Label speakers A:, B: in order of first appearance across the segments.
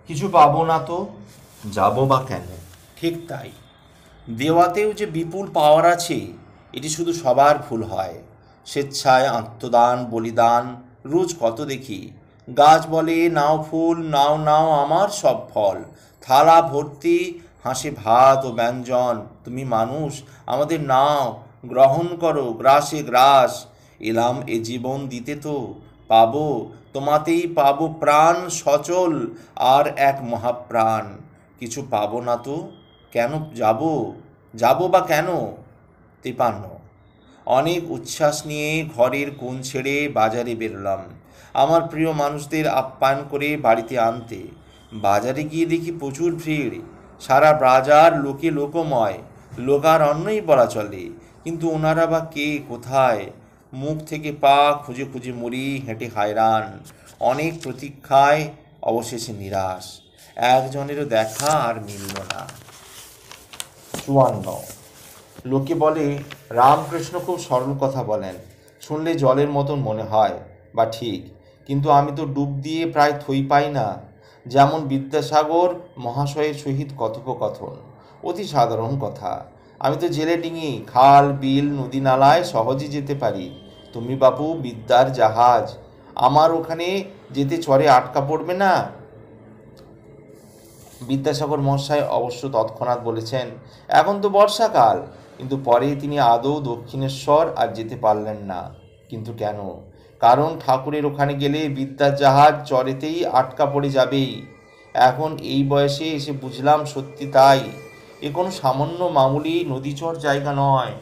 A: কিছু পাবো না তো যাবো বা কেন?
B: ঠিক তাই, দেওয়াতেও যে বিপুল পাওয়ার আছে, এটি শুধু সবার ভুল হয়। স্বেচ্ছায় আত্মদান বলিদান রোজ কত দেখি। গাছ বলে নাও ফুল, নাও নাও আমার সব ফল। থালা ভর্তি হাসে ভাত ও ব্যঞ্জন, তুমি মানুষ আমাদের নাও, গ্রহণ করো গ্রাসে গ্রাস। এলাম এ জীবন দিতে তো, পাবো তোমাতেই পাবো প্রাণ সচল, আর এক মহাপ্রাণ। কিছু পাবো না তো কেন যাব, যাব বা কেন? 53। অনেক উচ্ছ্বাস নিয়ে ঘরের কোণ ছেড়ে বাজারে বেরোলাম আমার প্রিয় মানুষদের আপ্যায়ন করে বাড়িতে আনতে। বাজারে গিয়ে দেখি প্রচুর ভিড়, সারা বাজার লোকে লোকময়, লোকারণ্যই বলা চলে। কিন্তু ওনারা বা কে, কোথায়? মুখ থেকে পা খুঁজে খুঁজে মরি, হেঁটে হায়রান। অনেক প্রতীক্ষায় অবশেষে নিরাশ, একজনেরও দেখা আর মিলল না।
A: 54। লোকে বলে রামকৃষ্ণ খুব সরল কথা বলেন, শুনলে জলের মতন মনে হয়, বা ঠিক, কিন্তু আমি তো ডুব দিয়ে প্রায় থই পাই না। যেমন বিদ্যাসাগর মহাশয়ের সহিত কথোপকথন, অতি সাধারণ কথা। আমি তো জেলে ডিঙি, খাল বিল নদী নালায় সহজে যেতে পারি। তুমি বাপু বিদ্যার জাহাজ, আমার ওখানে যেতে চরে আটকা পড়বে না। বিদ্যাসাগর মহাশয় অবশ্য তৎক্ষণাৎ বলেছেন, এখন তো বর্ষাকাল, কিন্তু পরে তিনি আদৌ দক্ষিণেশ্বর আর যেতে পারলেন না। কিন্তু কেন? কারণ ঠাকুরের ওখানে গেলে বিদ্যার জাহাজ চরেতেই আটকা পড়ে যাবেই। এখন এই বয়সে এসে বুঝলাম সত্যি তাই। এ কোনো সামান্য মামুলি নদীচর জায়গা নয়।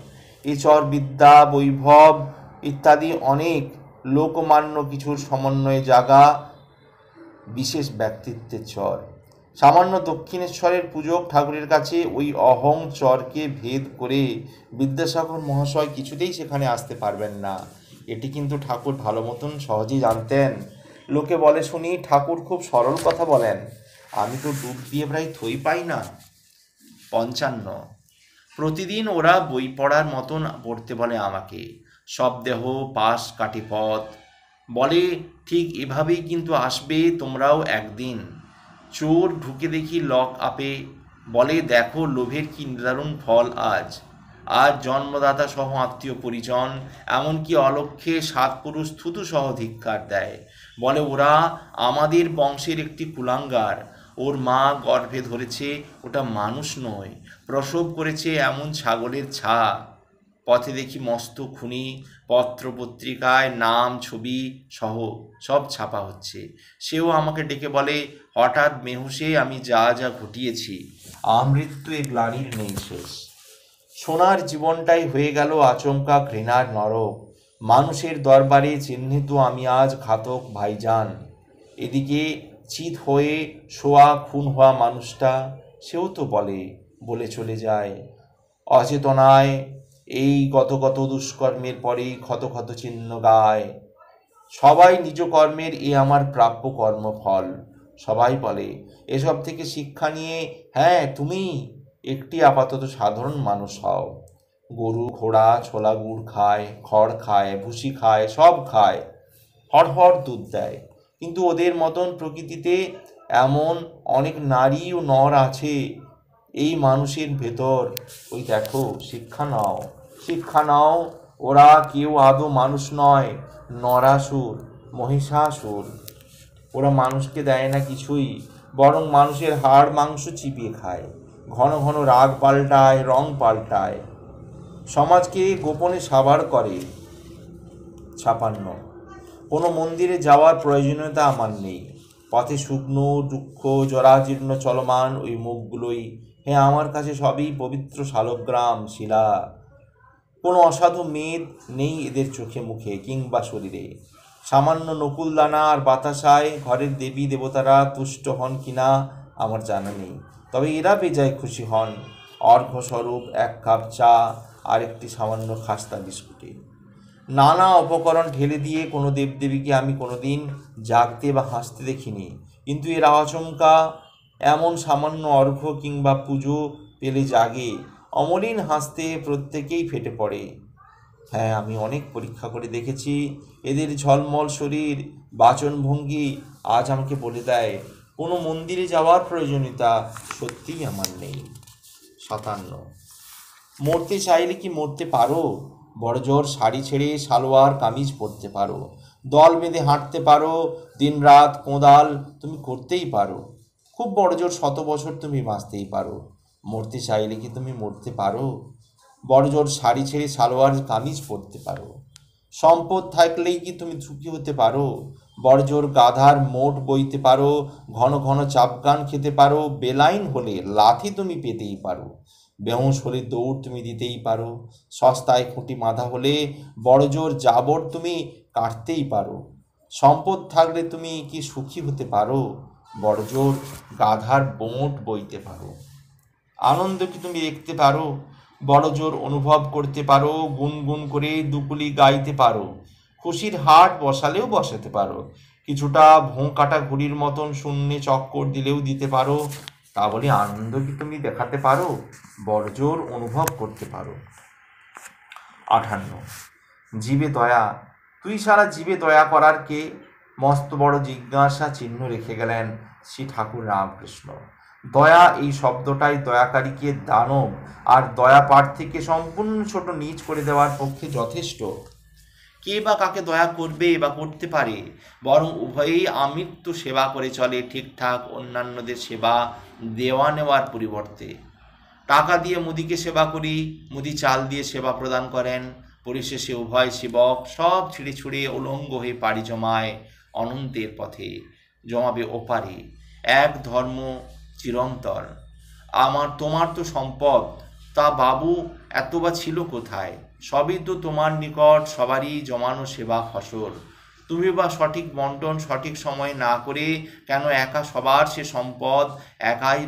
A: এ চর বিদ্যা বৈভব ইত্যাদি অনেক লোকমান্য কিছুর সমন্বয়ে জাগা বিশেষ ব্যক্তিত্বের চর। সামান্য দক্ষিণেশ্বরের পূজক ঠাকুরের কাছে ওই অহং চরকে ভেদ করে বিদ্যাসাগর মহাশয় কিছুতেই সেখানে আসতে পারবেন না। এটি কিন্তু ঠাকুর ভালো মতন সহজেই জানতেন। লোকে বলে শুনি ঠাকুর খুব সরল কথা বলেন, আমি তো ডুব দিয়ে প্রায় থই পাই না।
B: 55। প্রতিদিন ওরা বই পড়ার মতন পড়তে বলে আমাকে। শবদেহ পাশ কাটে পথ, বলে ঠিক এভাবেই কিন্তু আসবে তোমরাও একদিন। চোর ঢুকে দেখি লক আপে, বলে দেখো লোভের কি নিদারুণ ফল আজ। আজ জন্মদাতা সহ আত্মীয় পরিজন, এমনকি অলক্ষ্যে সাত পুরুষ থুতু সহ ধিক্কার দেয়। বলে ওরা আমাদের বংশের একটি কুলাঙ্গার, ওর মা গর্ভে ধরেছে, ওটা মানুষ নয়, প্রসব করেছে এমন ছাগলের ছা। পথে দেখি মস্ত খুনি, পত্রপত্রিকায় নাম ছবি সহ সব ছাপা হচ্ছে। সেও আমাকে ডেকে বলে হঠাৎ মেহুসে আমি যা যা ঘটিয়েছি।
A: আমৃত্যু এ গ্লানির নেই শেষ। সোনার জীবনটাই হয়ে গেল আচমকা ঘৃণার নরক। মানুষের দরবারে চিহ্নিত আমি আজ ঘাতক ভাইজান। এদিকে চিত হয়ে শোয়া খুন হওয়া মানুষটা, সেও তো বলে, বলে চলে যায় অচেতনায়। এই গত গত দুষ্কর্মের পরেই ক্ষত ক্ষত চিহ্ন গায়। সবাই নিজ কর্মের এ আমার প্রাপ্য কর্মফল। সবাই বলে এসব থেকে শিক্ষা নিয়ে, হ্যাঁ তুমি একটি আপাতত সাধারণ মানুষ হও। গরু ঘোড়া ছোলা গুড় খায়, খড় খায়, ভুসি খায়, সব খায়, হড়হড় দুধ দেয়। কিন্তু ওদের মতন প্রকৃতিতে এমন অনেক নারী ও নর আছে এই মানুষের ভেতর। ওই দেখো, শিক্ষা নাও, শিক্ষা নাও। ওরা কেউ আদৌ মানুষ নয়, নরাসুর, মহিষাসুর। ওরা মানুষকে দেয় না কিছুই, বরং মানুষের হাড় মাংস চিবিয়ে খায়, ঘন ঘন রাগ পাল্টায়, রং পাল্টায়, সমাজকে গোপনে সাবার করে। 56। কোনো মন্দিরে যাওয়ার প্রয়োজনীয়তা আমার নেই। পথে শুকনো দুঃখ জরাজীর্ণ চলমান ওই মুখগুলোই, হ্যাঁ আমার কাছে সবই পবিত্র শালগ্রাম শিলা। কোনো অসাধু মেদ নেই এদের চোখে মুখে কিংবা শরীরে। সামান্য নকুলদানা আর বাতাসায় ঘরের দেবী দেবতারা তুষ্ট হন কিনা আমার জানা নেই, তবে এরা বেজায় খুশি হন অর্ঘ্যস্বরূপ এক কাপ চা আর একটি সামান্য খাস্তা বিস্কুটে। নানা উপকরণ ঢেলে দিয়ে কোনো দেবদেবীকে আমি কোনোদিন জাগতে বা হাসতে দেখিনি, কিন্তু এরা আচমকা এমন সামান্য অর্ঘ্য কিংবা পুজো পেলে জাগে, অমলিন হাসতে প্রত্যেকেই ফেটে পড়ে। হ্যাঁ, আমি অনেক পরীক্ষা করে দেখেছি, এদের ঝলমল শরীর বাচনভঙ্গি আজ আমাকে বলে দেয় কোনো মন্দিরে যাওয়ার প্রয়োজনীয়তা সত্যিই আমার নেই। 57। মরতে চাইলে কি মরতে পারো? বড়জোর শাড়ি ছেড়ে সালোয়ার কামিজ পরতে পারো, দল বেঁধে হাঁটতে পারো, দিনরাত কোঁদাল তুমি করতেই পারো, খুব বড়জোর 100 বছর তুমি বাঁচতেই পারো। মরতে চাইলে কি তুমি মরতে পারো? বড়জোর শাড়ি ছেড়ে সালোয়ার কামিজ পরতে পারো। সম্পদ থাকলেই কি তুমি সুখী হতে পারো? বড়জোর গাধার মোট বইতে পারো, ঘন ঘন চাপগান খেতে পারো, বেলাইন হলে লাথি তুমি পেতেই পারো, বেহুঁশ হলে দৌড় তুমি দিতেই পারো, সস্তায় খুঁটি বাঁধা হলে বড়জোর জাবর তুমি কাটতেই পারো। সম্পদ থাকলে তুমি কি সুখী হতে পারো? বড়জোর গাধার মোট বইতে পারো। আনন্দ কি তুমি দেখতে পারো? বড়জোর অনুভব করতে পারো, গুনগুন করে দুকুলি গাইতে পারো, খুশির হাট বসালেও বসাতে পারো, কিছুটা ভোঁ কাটা ঘুড়ির মতন শূন্যে চক্কর দিলেও দিতে পারো। তা বলে আনন্দ কি তুমি দেখাতে পারো? বড়জোর অনুভব করতে পারো। 58। জীবে দয়া, তুই সারা জীবে দয়া করার কে? মস্ত বড় জিজ্ঞাসা চিহ্ন রেখে গেলেন শ্রী ঠাকুর রামকৃষ্ণ। দয়া এই শব্দটাই দয়াকারীকে দানব আর দয়া প্রার্থীকে সম্পূর্ণ ছোট নীচ করে দেওয়ার পক্ষে যথেষ্ট। কে বা কাকে দয়া করবে বা করতে পারে? বরং উভয়েই আমৃত্যু সেবা করে চলে ঠিকঠাক অন্যান্যদের সেবা দেওয়া নেওয়ার পরিবর্তে। টাকা দিয়ে মুদিকে সেবা করি, মুদি চাল দিয়ে সেবা প্রদান করেন, পরিশেষে উভয় সেবক সব ছিঁড়ে ছুঁড়ে উলঙ্গ হয়ে পাড়ি জমায় অনন্তের পথে, জমাবে ওপারে। এক ধর্ম চিরন্তর। তোমার তো সম্পদ, তা বাবু এত বা ছিল কোথায়? সবই তো তোমার নিকট সবারই জমানো সেবা ফসল। তুমি বা সঠিক বন্টন সঠিক সময় না করে কেন একা সবার সে সম্পদ একাই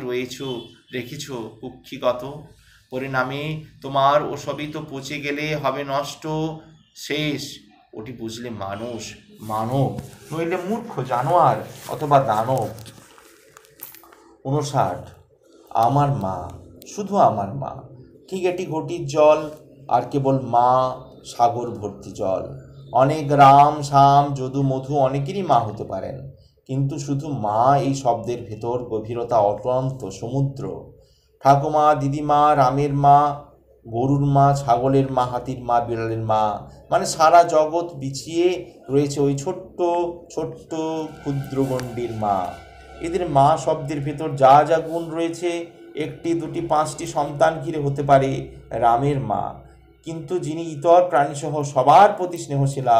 A: রেখেছ কুক্ষিগত? পরিণামে তোমার ওসবই তো পচে গেলে হবে নষ্ট, শেষ। ওটি বুঝলে মানুষ, মানব, নইলে মূর্খ জানোয়ার অথবা দানব। 59। আমার মা, শুধু আমার মা, ঠিক এটি ঘটির জল, আর কেবল মা, সাগর ভর্তি জল। অনেক রাম শাম যদু মধু অনেকেরই মা হতে পারেন, কিন্তু শুধু মা এই শব্দের ভেতর গভীরতা অক্লান্ত সমুদ্র। ঠাকুমা, দিদিমা, রামের মা, গরুর মা, ছাগলের মা, হাতির মা, বিড়ালের মা, মানে সারা জগৎ বিছিয়ে রয়েছে ওই ছোট্ট ছোট্ট ক্ষুদ্র গণ্ডির মা। এদের মা শব্দের ভেতর যা যা গুণ রয়েছে, একটি দুটি পাঁচটি সন্তান ঘিরে হতে পারে রামের মা, কিন্তু যিনি ইতর প্রাণীসহ সবার প্রতি স্নেহশীলা,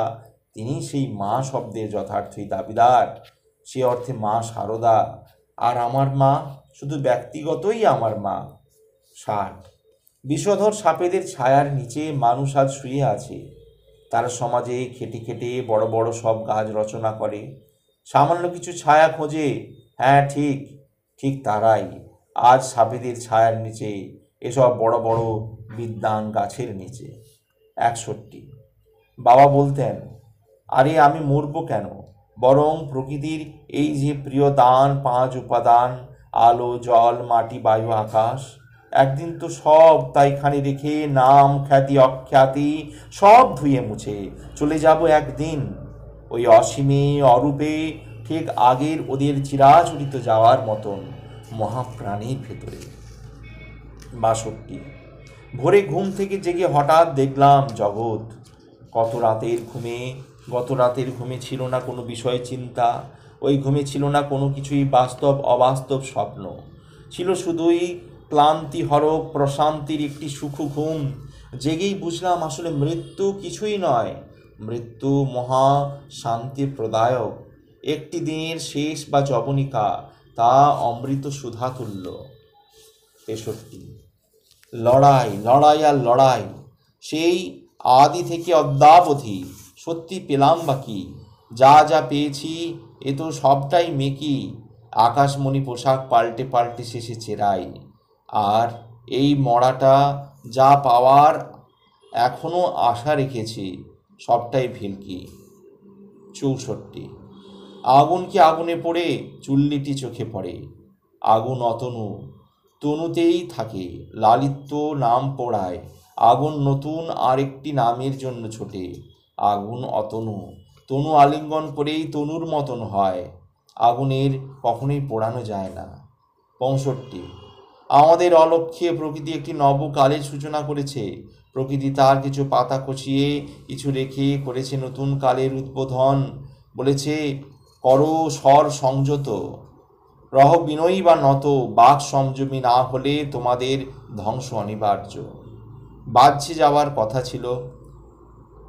A: তিনি সেই মা শব্দের যথার্থই দাবিদার। সে অর্থে মা সারদা। আর আমার মা শুধু ব্যক্তিগতই আমার মা। 60। বিষধর সাপেদের ছায়ার নিচে মানুষ আজ শুয়ে আছে। তারা সমাজে খেটে খেটে বড় বড় সব কাজ রচনা করে, সামান্য কিছু ছায়া খোঁজে। হ্যাঁ, ঠিক ঠিক তারাই আজ সাপেদের ছায়ার নিচে, এসব বড় বড় বিদ্বান গাছের নিচে। 61। বাবা বলতেন, আরে আমি মরবো কেন, বরং প্রকৃতির এই যে প্রিয় দান 5 উপাদান, আলো জল মাটি বায়ু আকাশ, একদিন তো সব তাইখানে রেখে নাম খ্যাতি অখ্যাতি সব ধুয়ে মুছে চলে যাব একদিন ওই অসীমে অরূপে, ঠিক আগের ওদের চিরাচরিত যাওয়ার মতন মহাপ্রাণীর ভেতরে। 62। ভোরে ঘুম থেকে জেগে হঠাৎ দেখলাম জগৎ। গত রাতের ঘুমে ছিল না কোনো বিষয় চিন্তা, ওই ঘুমে ছিল না কোনো কিছুই বাস্তব অবাস্তব স্বপ্ন, ছিল শুধুই ক্লান্তি হরক প্রশান্তির একটি সুখ ঘুম। জেগেই বুঝলাম আসলে মৃত্যু কিছুই নয়, মৃত্যু মহা শান্তি প্রদায়ক একটি দিনের শেষ বা যবনিকা, তা অমৃত সুধা তুল্য। 63। লড়াই লড়াই আর লড়াই, সেই আদি থেকে অদ্যাবধি। সত্যি পেলাম বা কি? যা যা পেয়েছি এ তো সবটাই মেকি, আকাশমণি পোশাক পাল্টে পাল্টে শেষে চেরাই। আর এই মরাটা যা পাওয়ার এখনও আশা রেখেছি, সবটাই ভেলকি। 64। আগুন কি আগুনে পড়ে, চুল্লিটি চোখে পড়ে। আগুন অতনু, তনুতেই থাকে, লালিত্য নাম পড়ায়। আগুন নতুন আরেকটি নামের জন্য ছোটে। আগুন অতনু, তনু আলিঙ্গন করেই তনুর মতন হয়। আগুনের কখনোই পোড়ানো যায় না। 65। আমাদের অলক্ষ্যে প্রকৃতি একটি নবকালের সূচনা করেছে। প্রকৃতি তার কিছু পাতা কচিয়ে কিছু রেখে করেছে নতুন কালের উদ্বোধন। বলেছে, করো স্বর সংযত, রহ বিনয়ী বা নত, বাক সংযমী না হলে তোমাদের ধ্বংস অনিবার্য। বাহ্যে যাওয়ার কথা ছিল।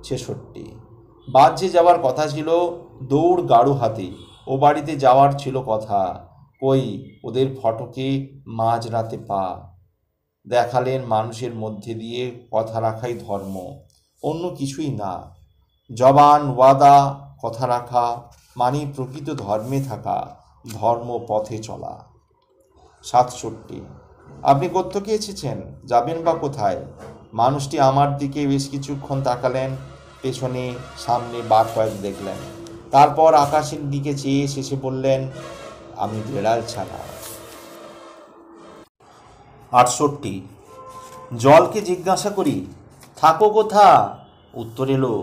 A: 66। বাহ্যে যাওয়ার কথা ছিল দৌড় গাড়ু হাতে, ও বাড়িতে যাওয়ার ছিল কথা, কই ওদের ফটকে মাঝরাতে পা। দেখালেন মানুষের মধ্যে দিয়ে কথা রাখাই ধর্ম, অন্য কিছুই না। জবান ওয়াদা কথা রাখা মানে প্রকৃত ধর্মে থাকা, ধর্ম পথে চলা। 67। আপনি কোত্থেকে এসেছেন, যাবেন বা কোথায়? মানুষটি আমার দিকে বেশ কিছুক্ষণ তাকালেন, পেছনে সামনে বার কয়েক দেখলেন, তারপর আকাশের দিকে চেয়ে শেষে বললেন, আমি বেড়াল ছানা। 68। জলকে জিজ্ঞাসা করি, থাকো কোথা? উত্তর এলো,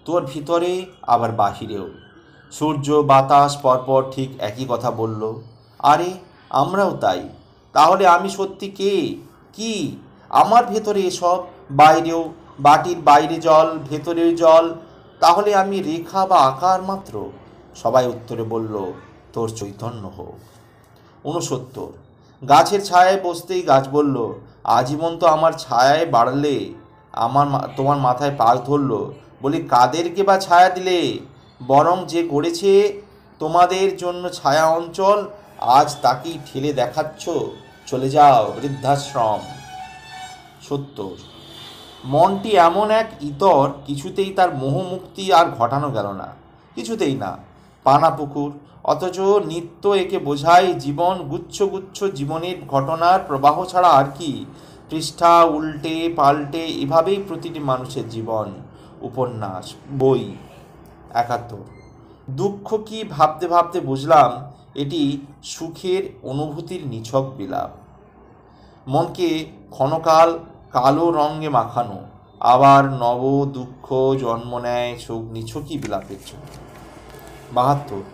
A: তোর ভিতরে আবার বাহিরেও। সূর্য বাতাস পরপর ঠিক একই কথা বলল, আরে আমরাও তাই। তাহলে আমি সত্যি কে, কি? আমার ভেতরে এসব, বাইরেও, বাটির বাইরে জল, ভেতরে জল, তাহলে আমি রেখা বা আকার মাত্র? সবাই উত্তরে বলল, তোর চৈতন্য হোক। 69। গাছের ছায়ায় বসতেই গাছ বলল, আজীবন তো আমার ছায়ায় বাড়লে, তোমার মাথায় পাক ধরল। বলি, কাদেরকে বা ছায়া দিলে? বরং যে গড়েছে তোমাদের জন্য ছায়া অঞ্চল, আজ তাকেই ঠেলে দেখাচ্ছ, চলে যাও বৃদ্ধাশ্রম। 70। মনটি এমন এক ইতর, কিছুতেই তার মোহমুক্তি আর ঘটানো গেল না, কিছুতেই না। পানা পুকুর, অথচ নিত্য একে বোঝায় জীবন, গুচ্ছ গুচ্ছ জীবনের ঘটনার প্রবাহ ছাড়া আর কি। পৃষ্ঠা উল্টে পাল্টে এভাবেই প্রতিটি মানুষের জীবন, উপন্যাস, বই। 71। দুঃখ কি ভাবতে ভাবতে বুঝলাম এটি সুখের অনুভূতির নিছক বিলাপ। মনকে ক্ষণকাল কালো রঙে মাখানো, আবার নব দুঃখ জন্ম নেয় সুখ নিছকই বিলাপের জন্য। 72।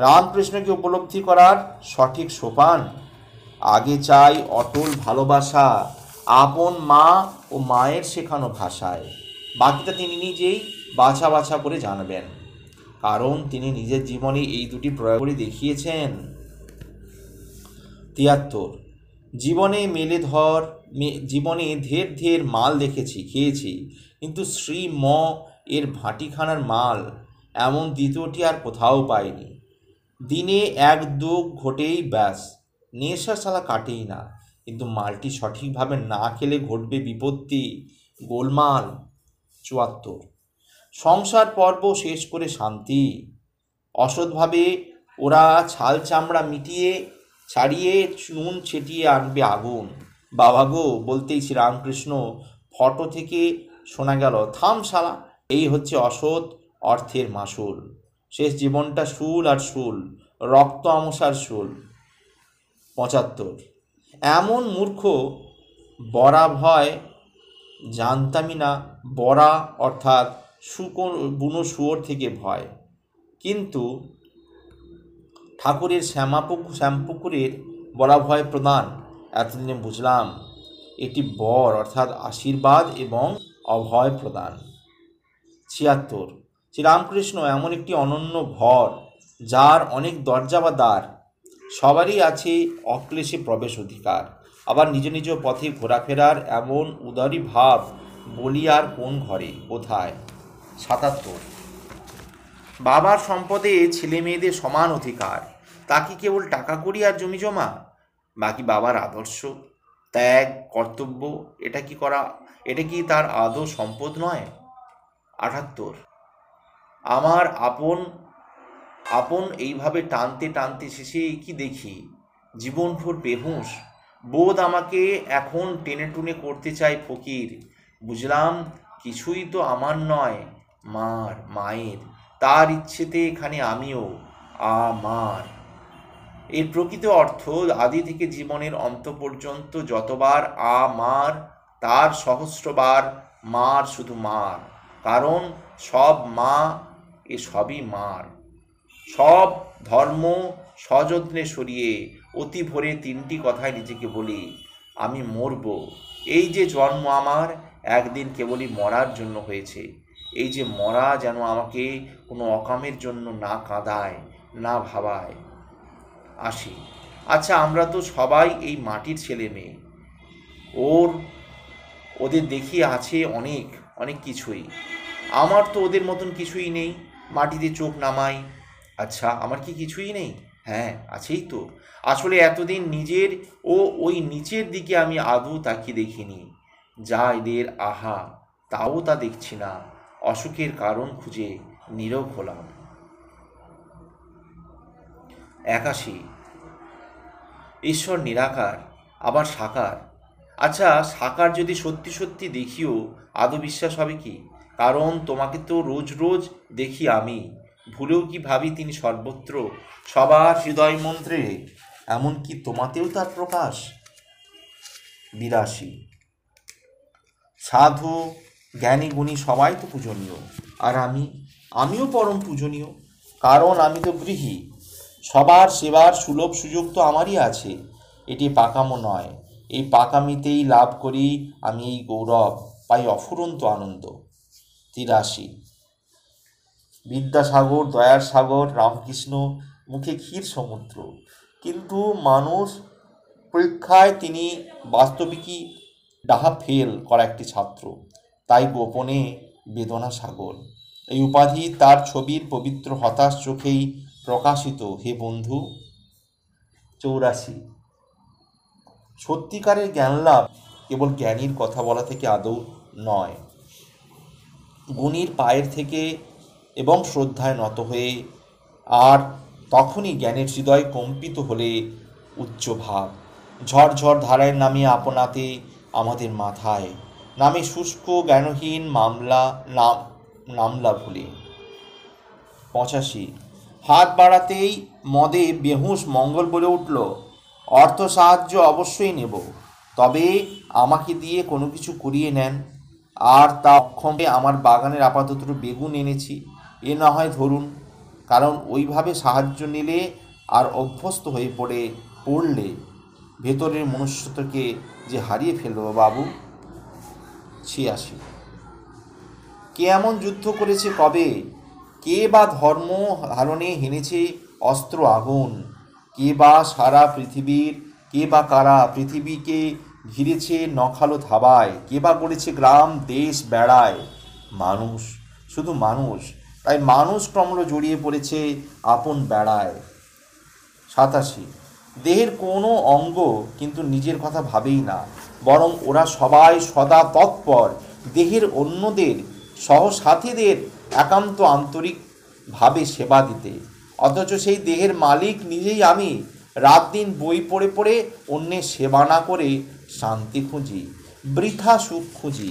A: রামকৃষ্ণকে উপলব্ধি করার সঠিক সোপান, আগে চাই অটল ভালোবাসা, আপন মা ও মায়ের শেখানো ভাষায়। বাকিটা তিনি নিজেই বাছা বাছা করে জানবেন, কারণ তিনি নিজের জীবনে এই দুটি প্রয়োগ করে দেখিয়েছেন। 73। জীবনে ধের ধের মাল দেখেছি, খেয়েছি, কিন্তু শ্রী ম এর ভাটিখানার মাল এমন দ্বিতীয়টি আর কোথাও পাইনি। দিনে এক দু ঘটেই ব্যাস, নেশা শালা কাটেই না, কিন্তু মালটি সঠিকভাবে না খেলে ঘটবে বিপত্তি, গোলমাল। 74। সংসার পর্ব শেষ করে শান্তি, অসৎভাবে ওরা ছাল চামড়া মিটিয়ে ছাড়িয়ে নুন ছিটিয়ে আনবে আগুন। বাবা গো বলতেই শ্রীরামকৃষ্ণ ফটো থেকে শোনা গেল, থাম শালা, এই হচ্ছে অসৎ অর্থের মাসুল। শেষ জীবনটা শুল আর শুল, রক্ত আমসার শুল। 75। এমন মূর্খ বরা ভয় জানতামই না, বরা অর্থাৎ বুনো শুয়োর থেকে ভয়। কিন্তু ঠাকুরের শ্যামপুকুরের বরাভয় প্রদান এতদিনে বুঝলাম, এটি বর অর্থাৎ আশীর্বাদ এবং অভয় প্রদান। 76। শ্রীরামকৃষ্ণ এমন একটি অনন্য ঘর, যার অনেক দরজা বা দ্বার, সবারই আছে অক্লেশে প্রবেশ অধিকার, আবার নিজ নিজ পথে ঘোরাফেরার এমন উদারী ভাব, বলি আর কোন ঘরে, কোথায়? 77। বাবার সম্পদে ছেলে মেয়েদের সমান অধিকার, তা কি কেবল টাকা কড়ি আর জমি জমা? বাকি বাবার আদর্শ, ত্যাগ, কর্তব্য, এটা কি তার আদৌ সম্পদ নয়? 78। আমার আপন এইভাবে টানতে টানতে শেষে কি দেখি, জীবনভর বেহুঁশ বোধ আমাকে এখন টেনে টুনে করতে চাই ফকির। বুঝলাম কিছুই তো আমার নয়, মায়ের, তার ইচ্ছেতে এখানে আমিও আমার। এর প্রকৃত অর্থ আদি থেকে জীবনের অন্ত পর্যন্ত যতবার আমার, তার সহস্রবার মার, শুধু মার, কারণ সব মা, এ সবই মার। সব ধর্ম
B: সযত্নে সরিয়ে অতি ভোরে 3টি কথায় নিজেকে বলি, আমি মরব। এই যে জন্ম আমার, একদিন কেবলই মরার জন্য হয়েছে। এই যে মরা যেন আমাকে কোনো অকামের জন্য না কাঁদায়, না ভাবায়। আসি। আচ্ছা, আমরা তো সবাই এই মাটির ছেলে মেয়ে। ওদের দেখি আছে অনেক অনেক কিছুই। আমার তো ওদের মতন কিছুই নেই, মাটিতে চোখ নামাই। আচ্ছা, আমার কি কিছুই নেই? হ্যাঁ, আছেই তো। আসলে এতদিন নিজের ও ওই নিচের দিকে আমি আদৌ তাকিয়ে দেখিনি। যা এদের আহা, তাও তা দেখছি না। অসুখের কারণ খুঁজে নীরব হলাম। 81। ঈশ্বর নিরাকার, আবার সাকার। আচ্ছা, সাকার যদি সত্যি সত্যি দেখিও, আদৌ বিশ্বাস হবে কি? কারণ তোমাকে তো রোজ রোজ দেখি আমি। ভুলেও কি ভাবি তিনি সর্বত্র, সবার হৃদয় মন্ত্রে? এমনকি তোমাতেও তার প্রকাশ। 82। সাধু জ্ঞানী গুণী সবাই তো পূজনীয়, আর আমিও পরম পূজনীয়। কারণ আমি তো গৃহী। সবার সেবার সুলভ সুযোগ তো আমারই আছে। এটি পাকামো নয়, এই পাকামিতেই লাভ করি আমি এই গৌরব, পাই অফুরন্ত আনন্দ। 83। বিদ্যাসাগর, দয়ার সাগর, রামকৃষ্ণ মুখে ক্ষীর সমুদ্র, কিন্তু মানুষ পরীক্ষায় তিনি বাস্তবিকই ডাহা ফেল করা একটি ছাত্র, তাই গোপনে বেদনা সাগর। এই উপাধি তার ছবির পবিত্র হতাশ চোখেই প্রকাশিত, হে বন্ধু। 84। সত্যিকারের জ্ঞান লাভ কেবল জ্ঞানীর কথা বলা থেকে আদৌ নয়, গুণীর পায়ের থেকে এবং শ্রদ্ধায় নত হয়ে। আর তখনই জ্ঞানের হৃদয় কম্পিত হলে উচ্চ ভাব ঝড়ঝড় ধারায় নামিয়ে আপনাতে আমাদের মাথায় নামে শুষ্ক জ্ঞানহীন নামলা ভুলে। 85। হাত বাড়াতেই মদে বেহুঁশ মঙ্গল বলে উঠল, অর্থ সাহায্য অবশ্যই নেব, তবে আমাকে দিয়ে কোনো কিছু করিয়ে নেন। আর তা অক্ষমে আমার বাগানের আপাতত বেগুন এনেছি, এ না হয় ধরুন। কারণ ওইভাবে সাহায্য নিলে আর অভ্যস্ত হয়ে পড়লে ভেতরের মনুষ্যত্বকে যে হারিয়ে ফেলব বাবু। 86। কে এমন যুদ্ধ করেছে কবে? কে বা ধর্ম ধারণে হেনেছে অস্ত্র আগুন? কে বা সারা পৃথিবীর, কে বা কারা পৃথিবীকে ঘিরেছে নখালো থাবায়? কে বা গড়েছে গ্রাম দেশ বেড়ায়? মানুষ, শুধু মানুষ। তাই মানুষ ক্রমশ জড়িয়ে পড়েছে আপন বেড়ায়। 87। দেহের কোনো অঙ্গ কিন্তু নিজের কথা ভাবেই না, বরং ওরা সবাই সদা তৎপর দেহের অন্যদের সহসাথীদের একান্ত আন্তরিকভাবে সেবা দিতে। অথচ সেই দেহের মালিক নিজেই আমি। রাত দিন বই পড়ে পড়ে অন্যের সেবা না করে শান্তি খুঁজি, বৃথা সুখ খুঁজি।